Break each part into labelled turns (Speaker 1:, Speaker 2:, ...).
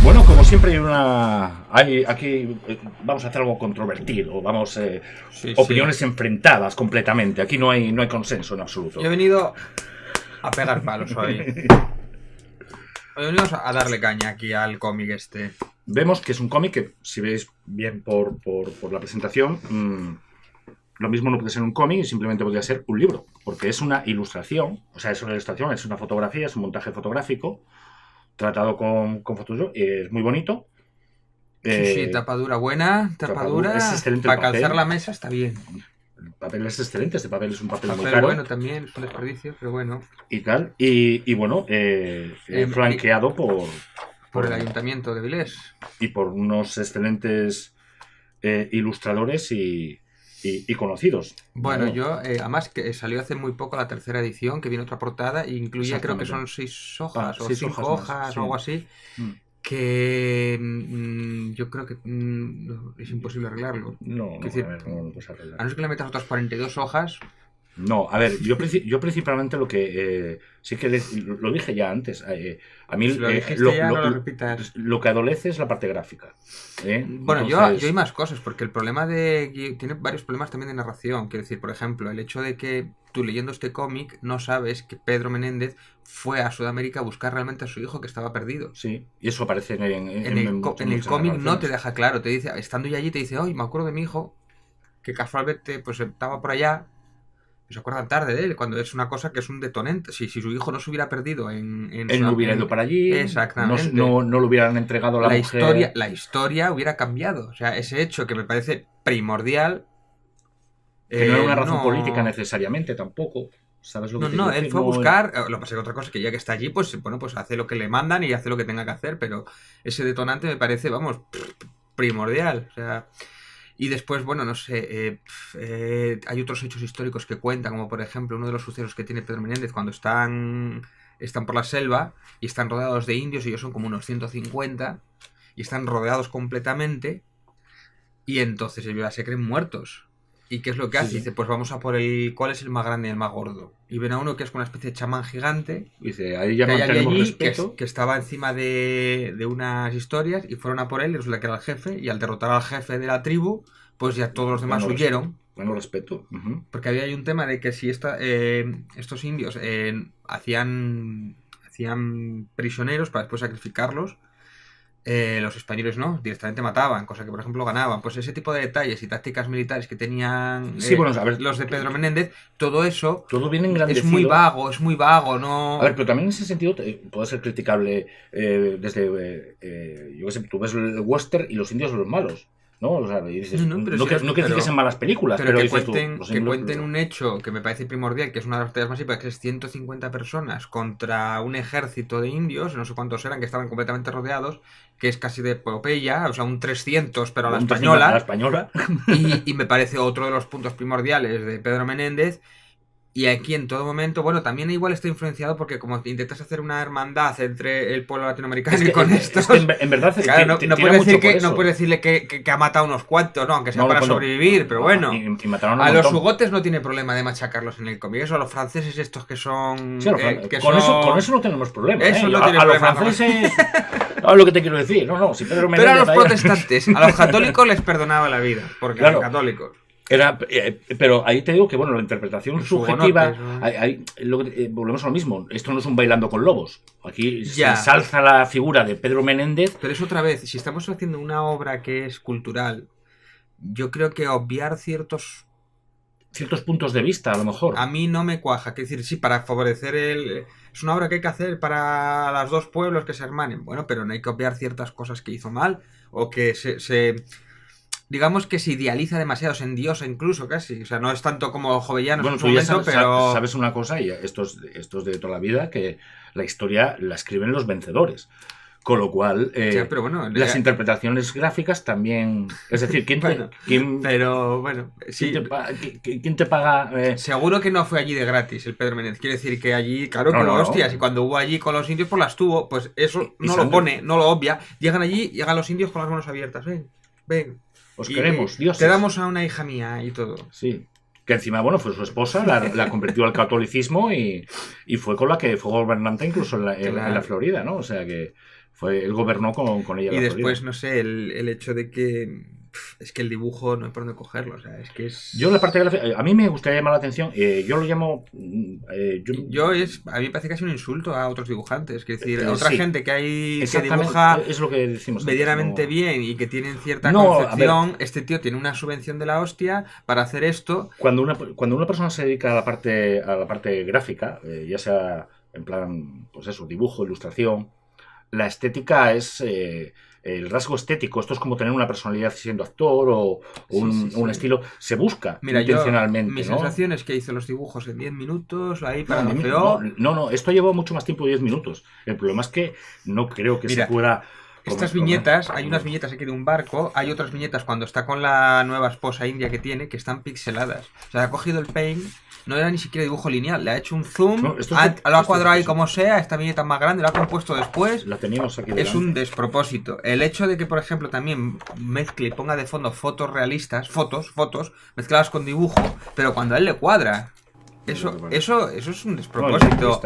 Speaker 1: Bueno, como siempre aquí vamos a hacer algo controvertido, opiniones enfrentadas completamente. Aquí no hay consenso en absoluto.
Speaker 2: Yo he venido a pegar palos hoy. Hoy venimos a darle caña aquí al cómic este.
Speaker 1: Vemos que es un cómic que, si veis bien por la presentación, lo mismo no puede ser un cómic y simplemente podría ser un libro, porque es una ilustración, es una fotografía, es un montaje fotográfico tratado con fotos, es muy bonito.
Speaker 2: Sí, tapadura buena, tapadura.
Speaker 1: Es excelente.
Speaker 2: Para calzar la mesa está bien.
Speaker 1: El papel es excelente, este papel es un papel muy
Speaker 2: caro. Bueno, también es un desperdicio, pero bueno.
Speaker 1: Y tal, y bueno, flanqueado
Speaker 2: por el Ayuntamiento de Vilés.
Speaker 1: Y por unos excelentes ilustradores y conocidos.
Speaker 2: Bueno, yo, además que salió hace muy poco la tercera edición, que viene otra portada, e incluye, creo que son 6 hojas o 5 hojas o algo así, que yo creo que es imposible arreglarlo.
Speaker 1: No puedes arreglar.
Speaker 2: A no ser que le metas otras 42 hojas...
Speaker 1: No, a ver, yo principalmente lo que sí que lo dije ya antes. A mí
Speaker 2: si lo dijiste ya, no lo repitas.
Speaker 1: Lo que adolece es la parte gráfica.
Speaker 2: Bueno, entonces... yo hay más cosas, porque el problema tiene varios problemas también de narración. Quiero decir, por ejemplo, el hecho de que tú leyendo este cómic no sabes que Pedro Menéndez fue a Sudamérica a buscar realmente a su hijo que estaba perdido.
Speaker 1: Sí, y eso aparece en
Speaker 2: el cómic no te deja claro. Te dice, estando ya allí, te dice, me acuerdo de mi hijo, que casualmente pues estaba por allá. Se acuerdan tarde de él, cuando es una cosa que es un detonante. Si su hijo no se hubiera perdido él
Speaker 1: no hubiera ido para allí.
Speaker 2: Exactamente.
Speaker 1: No lo hubieran entregado a la mujer.
Speaker 2: La historia hubiera cambiado. O sea, ese hecho que me parece primordial.
Speaker 1: Que no era una razón política necesariamente tampoco. ¿Sabes lo que
Speaker 2: no, él fue a buscar. Lo que pasa es que otra cosa, que ya que está allí, pues hace lo que le mandan y hace lo que tenga que hacer. Pero ese detonante me parece, primordial. O sea. Y después, bueno, no sé, hay otros hechos históricos que cuentan, como por ejemplo uno de los sucesos que tiene Pedro Menéndez cuando están por la selva y están rodeados de indios, y ellos son como unos 150, y están rodeados completamente, y entonces ellos ya se creen muertos. ¿Y qué es lo que hace? Dice, pues vamos a por ¿cuál es el más grande y el más gordo? Y ven a uno que es una especie de chamán gigante.
Speaker 1: Dice, ahí ya mantenemos respeto.
Speaker 2: Que estaba encima de unas historias, y fueron a por él, y resulta que era el jefe, y al derrotar al jefe de la tribu, pues ya todos los demás huyeron.
Speaker 1: Bueno, respeto.
Speaker 2: Porque había un tema de que si estos indios hacían prisioneros para después sacrificarlos, los españoles no, directamente mataban, cosa que por ejemplo ganaban. Pues ese tipo de detalles y tácticas militares que tenían los de Pedro Menéndez, todo eso
Speaker 1: viene engrandecido.
Speaker 2: Es muy vago, ¿no?
Speaker 1: A ver, pero también en ese sentido puede ser criticable desde, yo qué sé, tú ves el western y los indios son los malos, ¿no? O sea, y dices, no quiere decir que sean malas películas, pero
Speaker 2: que cuenten un hecho que me parece primordial, que es una de las batallas más épicas, que es 150 personas contra un ejército de indios, no sé cuántos eran, que estaban completamente rodeados, que es casi de epopeya, o sea, un 300, pero a la española. Y me parece otro de los puntos primordiales de Pedro Menéndez. Y aquí en todo momento, bueno, también igual está influenciado porque como intentas hacer una hermandad entre el pueblo latinoamericano y con estos...
Speaker 1: en verdad,
Speaker 2: claro, no puedes decirle que ha matado unos cuantos, ¿no? Aunque sea para sobrevivir, pero bueno.
Speaker 1: Y mataron
Speaker 2: a los hugotes no tiene problema de machacarlos en el cómic. Eso a los franceses estos que son...
Speaker 1: Sí, con eso no tenemos problema.
Speaker 2: Eso no tiene
Speaker 1: a los
Speaker 2: problema.
Speaker 1: Franceses... No, lo que te quiero decir. No, si Pedro Menéndez...
Speaker 2: Pero a los protestantes, a los católicos les perdonaba la vida, porque eran católicos.
Speaker 1: Pero ahí te digo que, bueno, la interpretación subjetiva, volvemos a lo mismo. Esto no es un bailando con lobos. Aquí se ensalza la figura de Pedro Menéndez.
Speaker 2: Pero es otra vez, si estamos haciendo una obra que es cultural, yo creo que obviar ciertos
Speaker 1: puntos de vista, a lo mejor.
Speaker 2: A mí no me cuaja. Es decir, sí, para favorecer es una obra que hay que hacer para los dos pueblos que se hermanen. Bueno, pero no hay que obviar ciertas cosas que hizo mal, o que digamos que se idealiza demasiado, se endiosa incluso casi. O sea, no es tanto como Jovellanos en su momento, pero...
Speaker 1: sabes una cosa, y estos de toda la vida, que la historia la escriben los vencedores. Con lo cual,
Speaker 2: pero bueno,
Speaker 1: las interpretaciones gráficas también... Es decir, ¿quién te paga?
Speaker 2: Seguro que no fue allí de gratis el Pedro Menéndez. Quiere decir que allí, claro, hostias. Y cuando hubo allí con los indios, pues las tuvo. Pues eso no lo pone, no lo obvia. Llegan allí, llegan los indios con las manos abiertas. Ven.
Speaker 1: os queremos, dioses.
Speaker 2: Te damos a una hija mía y todo.
Speaker 1: Sí. Que encima, bueno, fue su esposa, la convirtió al catolicismo y fue con la que fue gobernante incluso en la Florida, ¿no? O sea que él gobernó con ella.
Speaker 2: Y después, Florida. No sé, el hecho de que... Es que el dibujo no hay por dónde cogerlo, o sea, es que es...
Speaker 1: Yo la parte gráfica, a mí me gustaría llamar la atención, yo lo llamo...
Speaker 2: a mí me parece casi un insulto a otros dibujantes, es decir, a otra gente que dibuja
Speaker 1: es lo que decimos
Speaker 2: medianamente bien y que tienen cierta concepción, este tío tiene una subvención de la hostia para hacer esto.
Speaker 1: Cuando una persona se dedica a la parte gráfica, ya sea en plan, pues eso, dibujo, ilustración, la estética es... el rasgo estético, esto es como tener una personalidad siendo actor o un estilo, se busca intencionalmente.
Speaker 2: Mi sensación es que hizo los dibujos en 10 minutos, ahí para lo peor.
Speaker 1: No, esto llevó mucho más tiempo de 10 minutos. El problema es que no creo que se pueda...
Speaker 2: Estas viñetas, hay unas viñetas aquí de un barco, hay otras viñetas cuando está con la nueva esposa india que tiene, que están pixeladas. O sea, ha cogido el paint, no era ni siquiera dibujo lineal, le ha hecho un zoom, lo ha cuadrado ahí como sea, esta viñeta más grande, lo ha compuesto después.
Speaker 1: La teníamos aquí
Speaker 2: delante. Es un despropósito. El hecho de que, por ejemplo, también mezcle y ponga de fondo fotos realistas, fotos, mezcladas con dibujo, pero cuando a él le cuadra. Eso es un despropósito.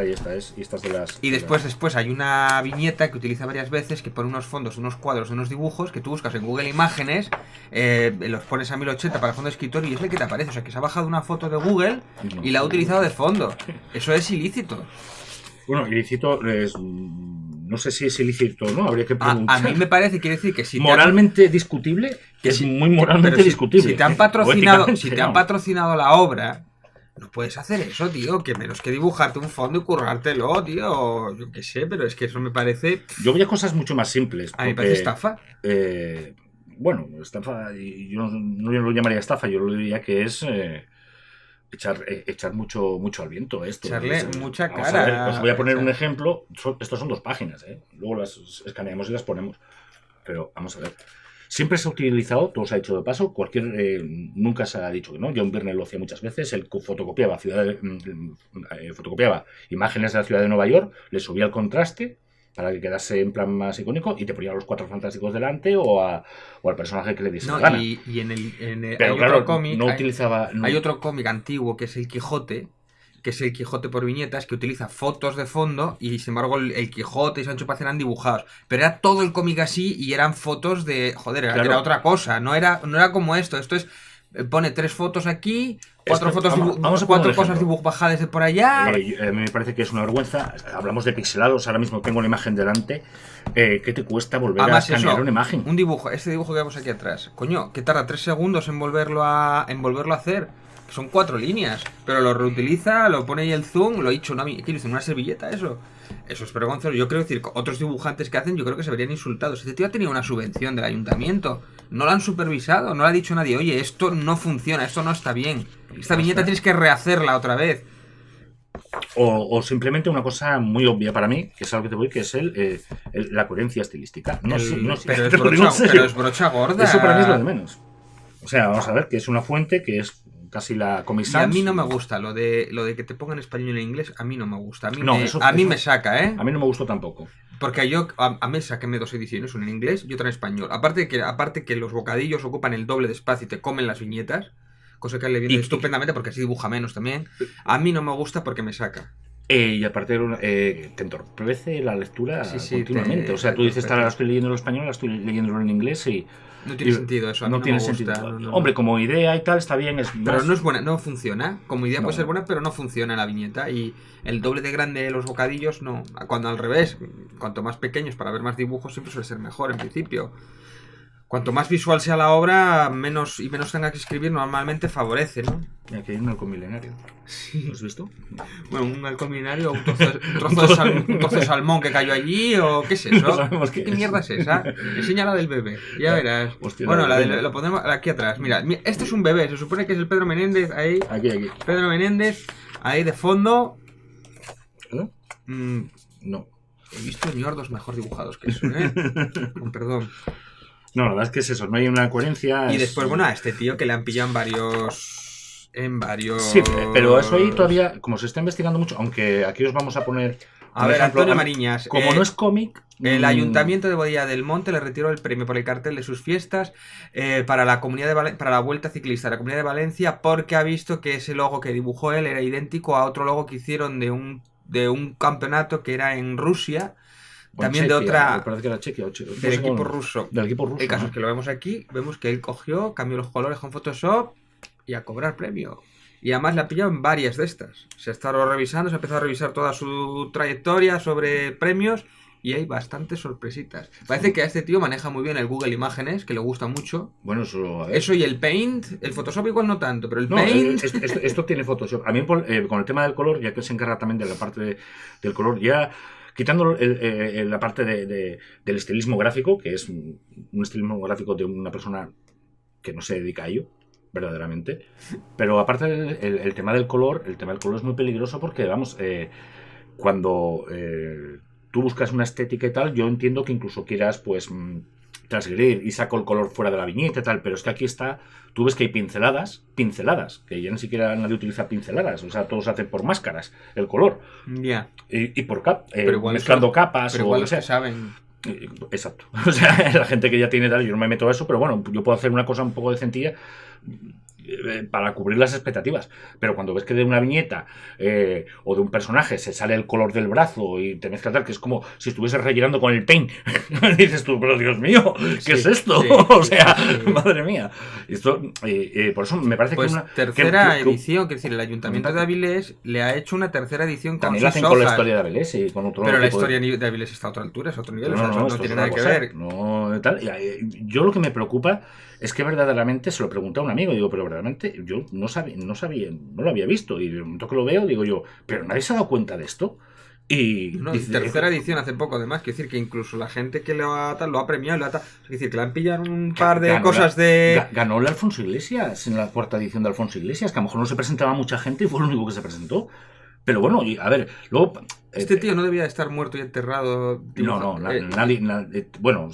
Speaker 2: Y después hay una viñeta que utiliza varias veces que pone unos fondos, unos cuadros, unos dibujos que tú buscas en Google Imágenes, los pones a 1080 para fondo de escritorio y es el que te aparece. O sea, que se ha bajado una foto de Google y la ha utilizado de fondo. Eso es ilícito.
Speaker 1: Bueno, ilícito no sé si es ilícito o no, habría que preguntar.
Speaker 2: A mí me parece, quiere decir que si
Speaker 1: moralmente discutible, que es muy moralmente discutible.
Speaker 2: Si te han patrocinado la obra... No puedes hacer eso, tío, que menos que dibujarte un fondo y currártelo, tío, yo qué sé, pero es que eso me parece...
Speaker 1: Yo veía cosas mucho más simples.
Speaker 2: A mí me parece estafa.
Speaker 1: Bueno, estafa, yo no lo llamaría estafa, yo lo diría que es echar mucho al viento esto.
Speaker 2: Echarle mucha cara.
Speaker 1: Os voy a poner un ejemplo, estos son 2 páginas, luego las escaneamos y las ponemos, pero vamos a ver. Siempre se ha utilizado, todo se ha hecho de paso, nunca se ha dicho que no. John Byrne lo hacía muchas veces, él fotocopiaba imágenes de la ciudad de Nueva York, le subía el contraste para que quedase en plan más icónico y te ponía a los 4 fantásticos delante o al personaje que le diese la gana.
Speaker 2: Y
Speaker 1: pero hay claro, otro cómic,
Speaker 2: hay otro cómic antiguo que es El Quijote, que es el Quijote por viñetas, que utiliza fotos de fondo y sin embargo el Quijote y Sancho Panza eran dibujados. Pero era todo el cómic así y eran fotos de... Joder, era otra cosa. No era como esto. Esto es... Pone 3 fotos aquí, 4 fotos, 4 cosas bajadas de por allá.
Speaker 1: Vale, a mí me parece que es una vergüenza. Hablamos de pixelados, ahora mismo tengo la imagen delante. ¿Qué te cuesta volver a escanear una imagen?
Speaker 2: Un dibujo, este dibujo que vemos aquí atrás. Coño, que tarda 3 segundos en volverlo a hacer. Son 4 líneas, pero lo reutiliza, lo pone ahí el zoom, lo he dicho, ¿qué dice? ¿Una servilleta eso? Eso es vergonzoso. Yo creo decir, otros dibujantes que hacen, yo creo que se verían insultados. Este tío ha tenido una subvención del ayuntamiento, no lo han supervisado, no le ha dicho nadie, oye, esto no funciona, esto no está bien. Esta viñeta tienes que rehacerla otra vez.
Speaker 1: O simplemente una cosa muy obvia para mí, que es algo que te voy, que es la coherencia estilística.
Speaker 2: Pero es brocha gorda.
Speaker 1: Eso para mí es lo de menos. O sea, vamos a ver, que es una fuente que es casi la Comic Sans.
Speaker 2: Y a mí no me gusta lo de que te pongan español y en inglés, a mí no me gusta. A mí me saca, ¿eh?
Speaker 1: A mí no me gustó tampoco.
Speaker 2: Porque a mí sáquenme 2 ediciones, una en inglés y otra en español. Aparte que los bocadillos ocupan el doble de espacio y te comen las viñetas, cosa que le viene estupendamente porque así dibuja menos también. A mí no me gusta porque me saca.
Speaker 1: Y aparte te entorpece la lectura continuamente. O sea, tú dices, la estoy leyendo en español, la estoy leyendo en inglés y...
Speaker 2: No tiene sentido eso.
Speaker 1: No tiene sentido. Hombre, como idea y tal está bien.
Speaker 2: Pero no es buena, no funciona. Como idea puede ser buena, pero no funciona la viñeta. Y el doble de grande de los bocadillos no. Cuando al revés, cuanto más pequeños para ver más dibujos siempre suele ser mejor en principio. Cuanto más visual sea la obra, menos tenga que escribir, normalmente favorece, ¿no?
Speaker 1: Mira, aquí hay un halcón milenario.
Speaker 2: Sí.
Speaker 1: ¿Lo has visto?
Speaker 2: Bueno, un halcón milenario, un trozo de salmón que cayó allí, o ¿qué es eso?
Speaker 1: No
Speaker 2: ¿Qué mierda es esa? Enseña la del bebé, ya verás.
Speaker 1: Hostia,
Speaker 2: bueno, lo ponemos aquí atrás. Mira, este es un bebé, se supone que es el Pedro Menéndez ahí.
Speaker 1: Aquí.
Speaker 2: Pedro Menéndez, ahí de fondo.
Speaker 1: ¿No? No.
Speaker 2: He visto ñordos mejor dibujados que eso, Con perdón.
Speaker 1: No, la verdad es que es eso, no hay una coherencia.
Speaker 2: Y después, bueno, a este tío que le han pillado en varios...
Speaker 1: Sí, pero eso ahí todavía, como se está investigando mucho, aunque aquí os vamos a poner
Speaker 2: A ver,
Speaker 1: ejemplo,
Speaker 2: Antonio Mariñas.
Speaker 1: Como no es cómic...
Speaker 2: El Ayuntamiento de Boadilla del Monte le retiró el premio por el cartel de sus fiestas para la comunidad para la Vuelta Ciclista de la Comunidad de Valencia, porque ha visto que ese logo que dibujó él era idéntico a otro logo que hicieron de un campeonato que era en Rusia. También
Speaker 1: Chequia,
Speaker 2: de otra...
Speaker 1: me parece que era Chequia,
Speaker 2: del equipo ruso.
Speaker 1: Del equipo ruso.
Speaker 2: El caso es que lo vemos aquí, vemos que él cogió, cambió los colores con Photoshop y a cobrar premio. Y además le ha pillado en varias de estas. Se ha estado revisando, se ha empezado a revisar toda su trayectoria sobre premios y hay bastantes sorpresitas. Parece que a este tío maneja muy bien el Google Imágenes, que le gusta mucho.
Speaker 1: Bueno,
Speaker 2: eso y el Paint, el Photoshop igual no tanto, pero el Paint...
Speaker 1: Esto tiene Photoshop. A mí con el tema del color, ya que se encarga también de la parte del color, ya... Quitando la parte del estilismo gráfico, que es un estilismo gráfico de una persona que no se dedica a ello, verdaderamente. Pero aparte el tema del color, es muy peligroso porque, vamos, cuando tú buscas una estética y tal, yo entiendo que incluso quieras, pues, transgredir y saco el color fuera de la viñeta y tal, pero es que aquí está, tú ves que hay pinceladas, que ya ni siquiera nadie utiliza pinceladas, o sea, todos hacen por máscaras el color.
Speaker 2: Ya.
Speaker 1: Y por mezclando capas
Speaker 2: pero
Speaker 1: o
Speaker 2: igual
Speaker 1: lo que sea.
Speaker 2: Saben.
Speaker 1: Exacto. O sea, la gente que ya tiene tal, yo no me meto a eso, pero bueno, yo puedo hacer una cosa un poco decentilla para cubrir las expectativas. Pero cuando ves que de una viñeta o de un personaje se sale el color del brazo y te mezclas tal, que es como si estuvieses rellenando con el paint, dices tú, pero Dios mío, ¿qué es esto? O sea, madre mía. Esto, por eso me parece
Speaker 2: pues
Speaker 1: que una
Speaker 2: tercera edición, quiero decir, el Ayuntamiento de Avilés le ha hecho una tercera edición con
Speaker 1: también la hacen con la historia de Avilés y con otro.
Speaker 2: Pero la historia de Avilés está a otra altura, es a otro nivel, no tiene nada que ver.
Speaker 1: No, tal. Yo lo que me preocupa es que verdaderamente se lo pregunté a un amigo, digo, pero verdaderamente yo no lo había visto, y de momento que lo veo digo yo, pero nadie se ha dado cuenta de esto. Y
Speaker 2: dice, tercera edición hace poco, además, quiero decir que incluso la gente que lo ha premiado, es decir, que le han pillado un par de cosas
Speaker 1: ganó el Alfonso Iglesias en la cuarta edición de Alfonso Iglesias, que a lo mejor no se presentaba mucha gente y fue el único que se presentó. Pero bueno, a ver, luego...
Speaker 2: Este tío no debía estar muerto y enterrado.
Speaker 1: Nadie... Bueno,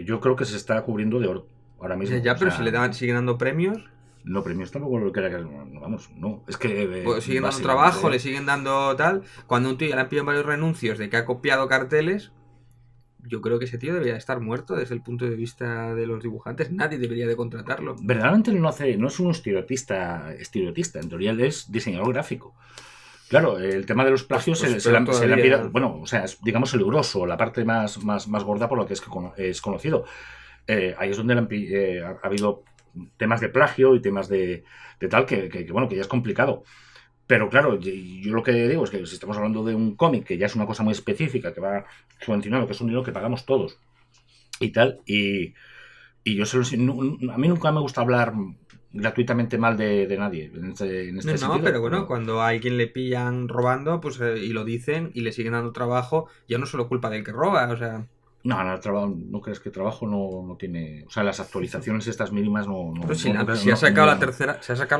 Speaker 1: yo creo que se está cubriendo de oro ahora mismo.
Speaker 2: Ya, pero si le siguen dando premios...
Speaker 1: No, premios tampoco lo que era que... Vamos, no. Es que...
Speaker 2: Pues siguen dando trabajo, le siguen dando tal... Cuando un tío ya le han pillado varios renuncios de que ha copiado carteles... Yo creo que ese tío debería estar muerto desde el punto de vista de los dibujantes. Nadie debería de contratarlo.
Speaker 1: Verdaderamente no es un estiloatista. En teoría él es diseñador gráfico. Claro, el tema de los plagios se le han pillado... Bueno, o sea, es, digamos, el grosso, la parte más gorda por lo que es conocido. Ahí es donde ha habido temas de plagio y temas de tal que bueno, que ya es complicado. Pero claro, yo lo que digo es que si estamos hablando de un cómic que ya es una cosa muy específica, que va subvencionado, que es un dinero que pagamos todos y tal, y yo a mí nunca me gusta hablar gratuitamente mal de nadie en este sentido.
Speaker 2: No, pero bueno, cuando a alguien le pillan robando, pues y lo dicen y le siguen dando trabajo, ya no es solo culpa del que roba, o sea...
Speaker 1: No crees que trabajo no tiene... O sea, las actualizaciones estas mínimas no...
Speaker 2: Pero si ha sacado la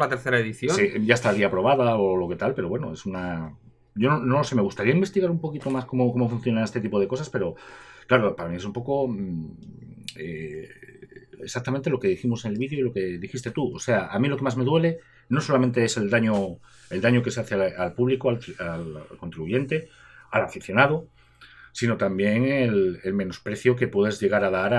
Speaker 2: tercera edición.
Speaker 1: Sí, ya estaría aprobada o lo que tal, pero bueno, es una... Yo no lo sé, me gustaría investigar un poquito más cómo funcionan este tipo de cosas, pero claro, para mí es un poco... exactamente lo que dijimos en el vídeo y lo que dijiste tú. O sea, a mí lo que más me duele no solamente es el daño que se hace al público, al contribuyente, al aficionado, sino también el menosprecio que puedes llegar a dar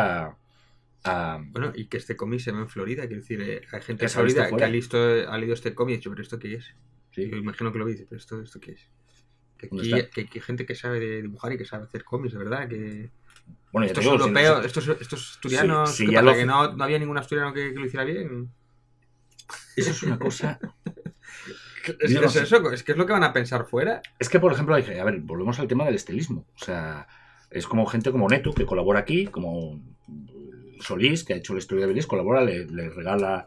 Speaker 1: a...
Speaker 2: Bueno, y que este cómic se ve en Florida, quiero decir, hay gente en Florida que ha leído este cómic y ha dicho, pero ¿esto qué es? Sí. Yo imagino que lo dice, pero ¿esto qué es? Que hay gente que sabe de dibujar y que sabe hacer cómics, de verdad, que... Bueno, estos europeos, estos asturianos, sí, que no había ningún asturiano que lo hiciera bien.
Speaker 1: Eso es una cosa...
Speaker 2: Es que es lo que van a pensar fuera.
Speaker 1: Es que, por ejemplo, a ver, volvemos al tema del estilismo. O sea, es como gente como Neto, que colabora aquí, como Solís, que ha hecho la historia de Avilés, colabora, le regala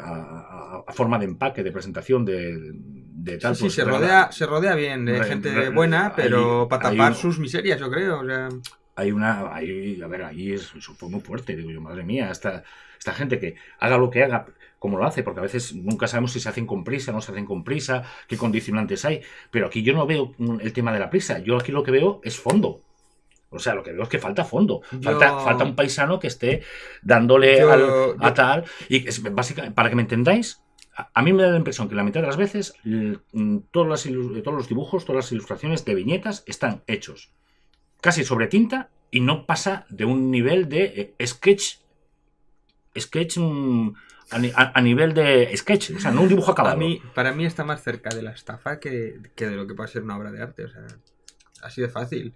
Speaker 1: a forma de empaque, de presentación, de tal.
Speaker 2: Sí, se rodea bien de gente buena, pero para tapar sus miserias, yo creo. O sea...
Speaker 1: Ahí eso fue muy fuerte, digo yo, madre mía, esta gente que haga lo que haga, como lo hace, porque a veces nunca sabemos si se hacen con prisa, no se hacen con prisa, qué condicionantes hay, pero aquí yo no veo el tema de la prisa, yo aquí lo que veo es fondo. O sea, lo que veo es que falta fondo, falta un paisano que esté dándole a tal, y es, básicamente, para que me entendáis, A mí me da la impresión que la mitad de las veces todos los dibujos, todas las ilustraciones de viñetas están hechos casi sobre tinta y no pasa de un nivel de sketch a nivel de sketch, o sea, no un dibujo acabado.
Speaker 2: Para mí está más cerca de la estafa que de lo que puede ser una obra de arte, o sea, así de fácil.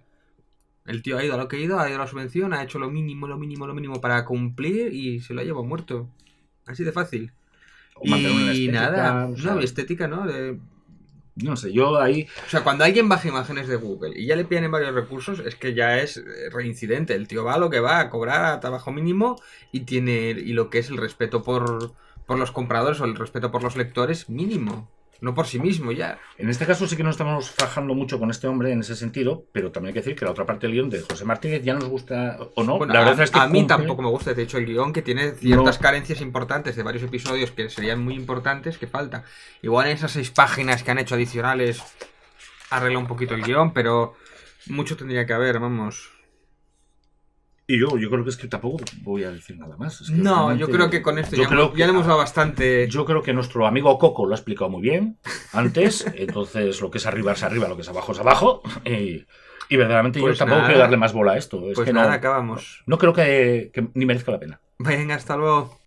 Speaker 2: El tío ha ido a lo que ha ido a la subvención, ha hecho lo mínimo para cumplir y se lo ha llevado muerto. Así de fácil. Y nada, o sea, no, estética, ¿no?
Speaker 1: No sé, yo ahí...
Speaker 2: O sea, cuando alguien baja imágenes de Google y ya le piden varios recursos, es que ya es reincidente. El tío va a lo que va, a cobrar a trabajo mínimo y lo que es el respeto por los compradores o el respeto por los lectores mínimo. No por sí mismo ya.
Speaker 1: En este caso sí que nos estamos fajando mucho con este hombre en ese sentido, pero también hay que decir que la otra parte del guión de José Martínez ya nos gusta o no.
Speaker 2: Bueno,
Speaker 1: la verdad es que
Speaker 2: a mí tampoco me gusta. De hecho, el guión que tiene ciertas carencias importantes de varios episodios que serían muy importantes que falta. Igual en esas 6 páginas que han hecho adicionales arregla un poquito el guión, pero mucho tendría que haber, vamos.
Speaker 1: Y yo creo que es que tampoco voy a decir nada más. Es que
Speaker 2: no, yo creo que con esto ya le hemos dado bastante...
Speaker 1: Yo creo que nuestro amigo Coco lo ha explicado muy bien antes. Entonces, lo que es arriba es arriba, lo que es abajo es abajo. Y verdaderamente pues yo tampoco quiero darle más bola a esto. Es
Speaker 2: pues
Speaker 1: que
Speaker 2: nada, acabamos.
Speaker 1: No creo que ni merezca la pena.
Speaker 2: Venga, hasta luego.